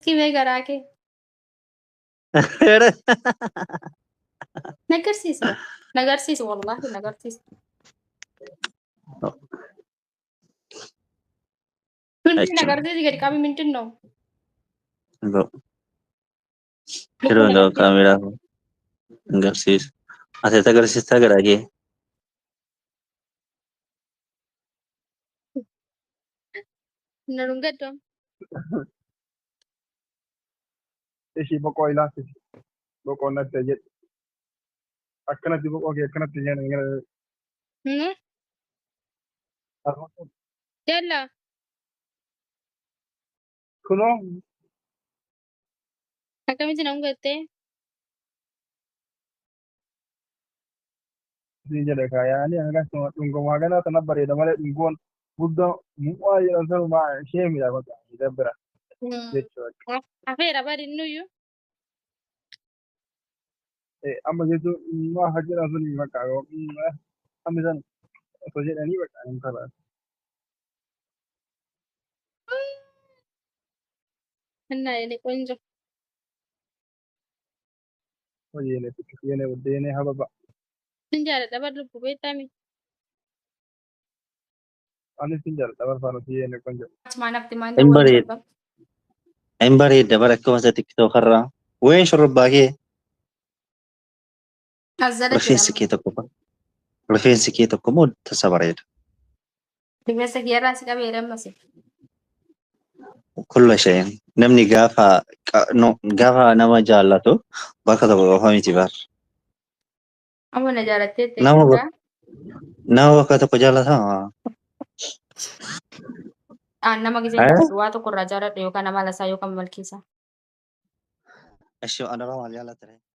Kime garaa kee? Nagarsiisi bara. Nagarsiisi wallaahi nagarsiisi. Mintiin Achuma. agarsiisi gadi qabi mintiin noo. Enggak. Lukkuu Yeroo enggak nagarsiisi. kamera agarsiisa. Asirratti agarsiistaa garaa kee. Na dhungaddo. Ishii boqoo ilaalchisi. Boqoo natti jedhe. Akkanatti boqoo kee akkanatti jedhan. Jalla. Kunoo Akkamitti na dhungattee? siin jedhe kaayaanii akkasuma dhungamaa kana sana bareeda malee dhungoon guddaa mu'aa jedhan sanuma ishee miidhagaa dabbira jechuudha. Afeera bari nuyyuu. Amma jechuun waa hajjira suni bakka amma san osoo jedhanii bakka hin karaa. Annaa jedhe qoonjo. Hoyeene tikkiyeene buddeene hababa. Sin jaaladha bar lubbu beektami. Ani siin jaalladha barbaadu siyeene kun jedhu. Maa nafti maan Hin ta'uu bareedda. Hin bareedda bara akkuma isa tiktook irraa. Wayeen shurrubbaa kee. Azzala Rifeensi kee tokko ba. Rifeensi kee tokko moo tasa bareeda. Rifeensa kiyarraa si qabee dammase. Kulla isheen namni gaafa nama jaallatu bakka tokko qofa miti bara. Amma na jaalattee Nama bakka tokko jaallatama. nama gisee jaalatu waa tokko irraa jaaladhu yookaan amala isaa yookaan malkiisa. Ashoo ana maal jaallatan?